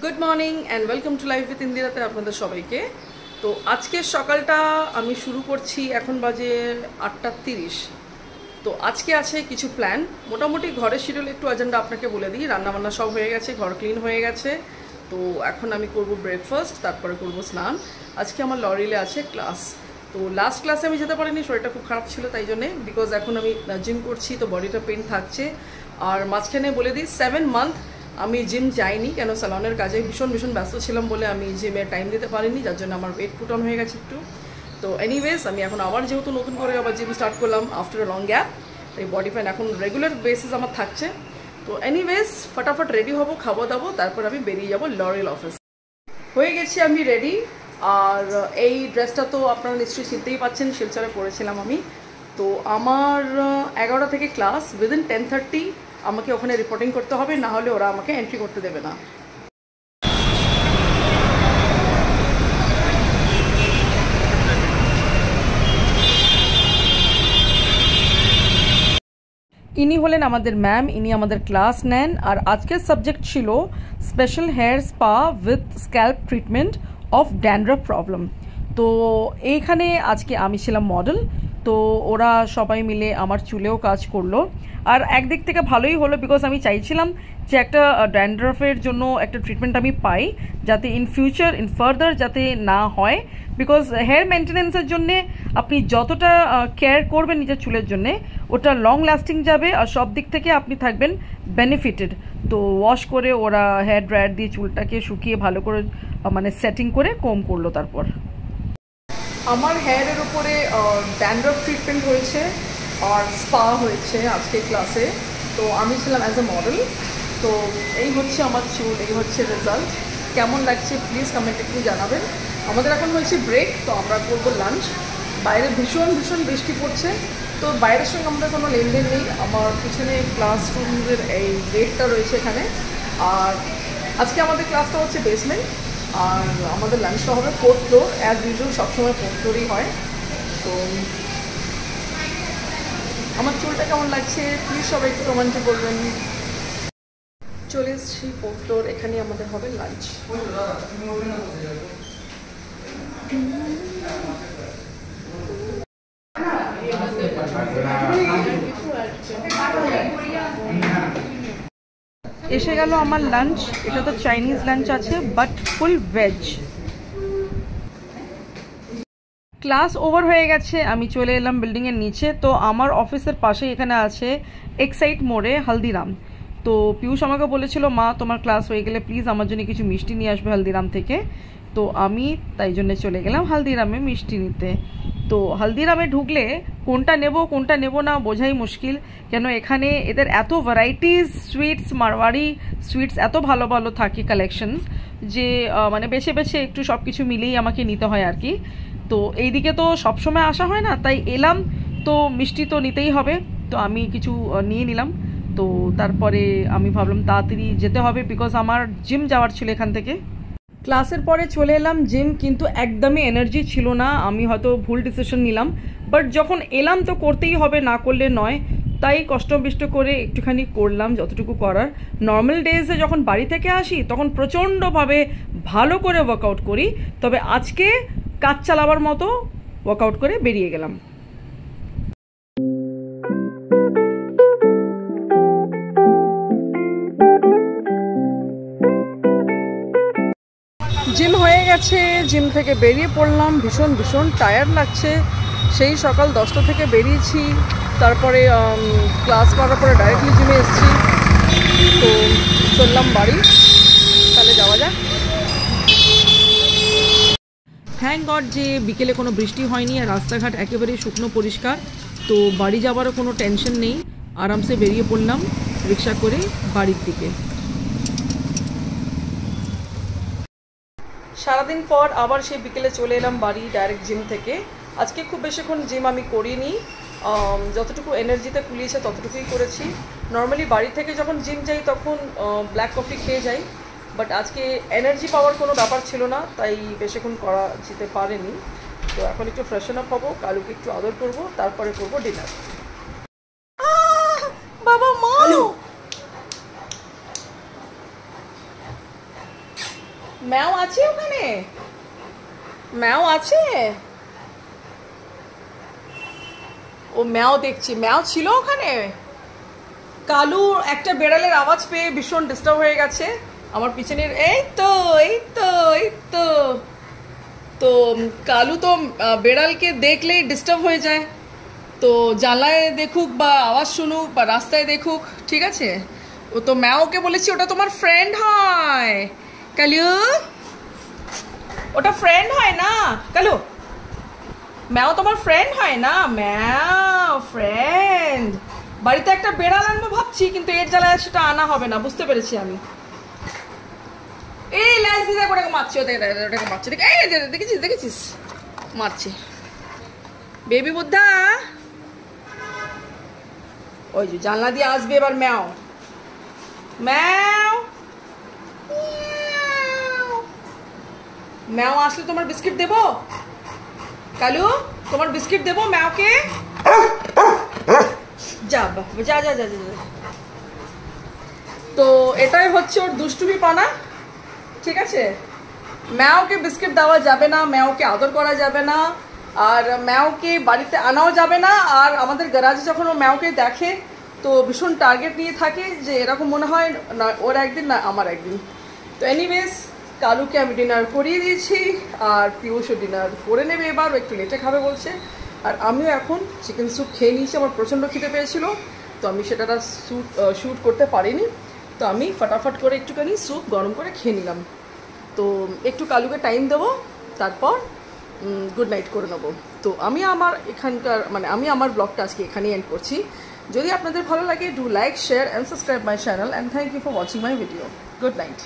Good morning and welcome to life with ইন্দিরাতে আপনাদের সবাইকে। তো আজকের সকালটা আমি শুরু করছি, এখন বাজে 8:30। তো আজকে আছে কিছু প্ল্যান। মোটামুটি ঘরের শিডিউল একটু এজেন্ডা আপনাকে বলে দিই। রান্নাবান্না সব হয়ে গেছে, ঘর ক্লিন হয়ে গেছে। তো এখন আমি করব ব্রেকফাস্ট, তারপরে করব স্নান। আজকে আমার লরিলে আছে ক্লাস। তো লাস্ট ক্লাসে আমি যেতে পারিনি, শরীরটা খুব খারাপ ছিল তাই জন্যে, বিকজ এখন আমি জিম করছি তো বডিটা পেন থাকছে। আর মাঝখানে বলে দিই 7 মান্থ আমি জিম যাইনি, কেন স্যালনের কাজে ভীষণ ব্যস্ত ছিলাম বলে আমি জিমে টাইম দিতে পারিনি, যার জন্য আমার ওয়েট পুট অন হয়ে গেছে একটু। তো এনিওয়েজ আমি এখন আবার যেহেতু নতুন করে আবার জিম স্টার্ট করলাম আফটার আ লং গ্যাপ, এই বডি পেন এখন রেগুলার বেসিস আমার থাকছে। তো এনিওয়েজ ফটাফট রেডি হবো, খাবো দাবো, তারপর আমি বেরিয়ে যাবো লরিল অফিস। হয়ে গেছি আমি রেডি। আর এই ড্রেসটা তো আপনারা নিশ্চয়ই চিনতেই পাচ্ছেন, শিলচরে পরেছিলাম আমি। তো আমার 11টা থেকে ক্লাস, উইদিন 10:30 আমাকে ওখানে রিপোর্টিং করতে হবে, না হলে ওরা আমাকে এন্ট্রি করতে দেবে না। ইনি হলেন আমাদের ম্যাম, ইনি আমাদের ক্লাস নেন। আর আজকের সাবজেক্ট ছিল special hair spa with scalp treatment of dandruff problem. তো এইখানে আজকে আমি ছিলাম মডেল। তো ওরা সবাই মিলে আমার চুলেও কাজ করলো। আর একদিক থেকে ভালোই হলো, বিকজ আমি চাইছিলাম যে একটা ড্যান্ড্রাফের জন্য একটা ট্রিটমেন্ট আমি পাই, যাতে ইন ফিউচার ইন ফার্দার যাতে না হয়। বিকজ হেয়ার মেনটেন্যান্সের জন্যে আপনি যতটা কেয়ার করবেন নিজের চুলের জন্যে, ওটা লং লাস্টিং যাবে আর সব দিক থেকে আপনি থাকবেন বেনিফিটেড। তো ওয়াশ করে ওরা হেয়ার ড্রায়ার দিয়ে চুলটাকে শুকিয়ে ভালো করে মানে সেটিং করে কোম করলো। তারপর আমার হেয়ারের উপরে ড্যান্ড্রাফ ট্রিটমেন্ট হয়েছে আর স্পা হয়েছে আজকে ক্লাসে। তো আমি ছিলাম অ্যাজ এ মডেল। তো এই হচ্ছে আমার চুল, এই হচ্ছে রেজাল্ট। কেমন লাগছে প্লিজ কমেন্ট একটু জানাবেন। আমাদের এখন হয়েছে ব্রেক, তো আমরা করবো লাঞ্চ। বাইরে ভীষণ বৃষ্টি পড়ছে, তো বাইরের সঙ্গে আমাদের কোনো লেনদেন নেই। আমার পিছনে ক্লাসরুমের এই গেটটা রয়েছে এখানে। আর আজকে আমাদের ক্লাসটা হচ্ছে বেসমেন্ট, আর আমাদের লাঞ্চটা হবে 4th ফ্লোর। অ্যাজ ইউজুয়াল সবসময় 4th ফ্লোরই হয়। তো আমার চুলটা কেমন লাগছে প্লিজ সবাই একটু কমেন্টে বলবেন। চলে এসেছি 4th ফ্লোর, এখানেই আমাদের হবে লাঞ্চ। এসে গেল আমার লাঞ্চ। এটা তো চাইনিজ লাঞ্চ আছে, but full veg. Class over হয়ে গেছে, আমি চলে এলাম বিল্ডিংয়ের নিচে। তো আমার অফিসের পাশে এখানে আছে এক্সাইট মোড়ে হালদিরাম। তো পিয়ুষ আমাকে বলেছিল, মা তোমার ক্লাস হয়ে গেলে প্লিজ আমার জন্য কিছু মিষ্টি নিয়ে আসবে হালদিরাম থেকে। তো আমি তাই জন্য চলে গেলাম হালদিরামে মিষ্টি নিতে। তো হালদিরামে ঢুকলে কোনটা নেব না বোঝাই মুশকিল, কেন এখানে এদের এত ভ্যারাইটিস সুইটস, মারওয়াড়ি সুইটস এত ভালো ভালো থাকে কালেকশনস, যে মানে বেছে একটু সব কিছু মিলেই আমাকে নিতে হয় আর কি। তো এইদিকে তো সবসময় আসা হয় না, তাই এলাম। তো মিষ্টি তো নিতেই হবে, তো আমি কিছু নিয়ে নিলাম। তো তারপরে আমি ভাবলাম তাড়াতাড়ি যেতে হবে, বিকজ আমার জিম যাওয়ার ছিল এখান থেকে। ক্লাসের পরে চলে এলাম জিম, কিন্তু একদমই এনার্জি ছিল না। আমি হয়তো ভুল ডিসিশন নিলাম, বাট যখন এলাম তো করতেই হবে, না করলে নয়। তাই কষ্ট করে একটুখানি করলাম যতটুকু করার। নর্মাল ডেজে যখন বাড়ি থেকে আসি তখন প্রচণ্ডভাবে ভালো করে ওয়ার্কআউট করি, তবে আজকে কাজ চালাবার মতো ওয়ার্কআউট করে বেরিয়ে গেলাম। জিম হয়ে গেছে, জিম থেকে বেরিয়ে পড়লাম। ভীষণ টায়ার্ড লাগছে। সেই সকাল 10টা থেকে বেরিয়েছি, তারপরে ক্লাস করার পরে ডাইরেক্টলি জিমে এসেছি। তো চললাম বাড়ি, তাহলে যাওয়া যাক। থ্যাংক গড যে বিকেলে কোনো বৃষ্টি হয়নি আর রাস্তাঘাট একেবারেই শুকনো পরিষ্কার। তো বাড়ি যাওয়ারও কোনো টেনশন নেই, আরামসে বেরিয়ে পড়লাম রিক্সা করে বাড়ির দিকে। সারাদিন পর আবার সেই বিকেলে চলে এলাম বাড়ি ডাইরেক্ট জিম থেকে। আজকে খুব বেশিক্ষণ জিম আমি করিনি, যতটুকু এনার্জিতে কুলিয়েছে ততটুকুই করেছি। নর্মালি বাড়ি থেকে যখন জিম যাই তখন ব্ল্যাক কফি খেয়ে যাই, বাট আজকে এনার্জি পাওয়ার কোনো ব্যাপার ছিল না, তাই বেশিক্ষণ করা যেতে পারেনি। তো এখন একটু ফ্রেশন আপ হবো, কালুকে একটু আদর করবো, তারপরে করবো ডিনার। বাবা মা ম্যাও আছে ওখানে? ম্যাও আছে? ও ম্যাও দেখছি, ম্যাও ছিল ওখানে। কালু একটা বেড়ালের আওয়াজ পেয়ে ভীষণ ডিস্টার্ব হয়ে গেছে আমার পিছনের। এই তো এই তো এই তো তো কালু তো বেড়ালকে দেখলেই ডিস্টার্ব হয়ে যায়, তো জানলায় দেখুক বা আওয়াজ শুনুক বা রাস্তায় দেখুক, ঠিক আছে। ও তো ম্যাওকে বলেছি ওটা তোমার ফ্রেন্ড হয় কালু, ওটা ফ্রেন্ড হয় না কালু, ম্যাও তোমার ফ্রেন্ড হয় না, ম্যাও ফ্রেন্ড। বাড়িতে একটা বেড়াল আনবো ভাবছি, কিন্তু এর জ্বালায় সেটা আনা হবে না, বুঝতে পেরেছি আমি। এই লাইস দিদা করে মারছে, ওটাকে মারছে, দেখেছিস দেখেছিস মারছে বেবি বুদ্ধা। ওই যে জানলা দিয়ে আসবে এবার ম্যাও, ম্যাও ম্যাও আসলে তোমার বিস্কিট দেবো কালু, তোমার বিস্কিট দেবো ম্যাওকে। যা যা যা যা যা। তো এটাই হচ্ছে ওর দুষ্টুমি পানা, ঠিক আছে। ম্যাওকে বিস্কিট দেওয়া যাবে না, ম্যাওকে আদর করা যাবে না, আর ম্যাওকে বাড়িতে আনাও যাবে না। আর আমাদের গ্যারাজে যখন ও ম্যাওকে দেখে তো ভীষণ টার্গেট নিয়ে থাকে, যে এরকম মনে হয় না ওর একদিন না আমার একদিন। তো এনিওয়েজ কালুকে আমি ডিনার করিয়ে দিয়েছি, আর পিয়ুষও ডিনার করে নেবে এবার, একটু লেটে খাবে বলছে। আর আমিও এখন চিকেন স্যুপ খেয়ে নিয়েছি, আমার প্রচণ্ড খিদে পেয়েছিল, তো আমি সেটা শ্যুট করতে পারিনি, তো আমি ফটাফট করে একটুখানি স্যুপ গরম করে খেয়ে নিলাম। তো একটু কালুকে টাইম দেবো, তারপর গুড নাইট করে নেবো। তো আমি আমার এখানকার আমি আমার ব্লগটা আজকে এখানেই এন্ড করছি। যদি আপনাদের ভালো লাগে, do like, share and subscribe my channel, and thank you for watching my video. Good night.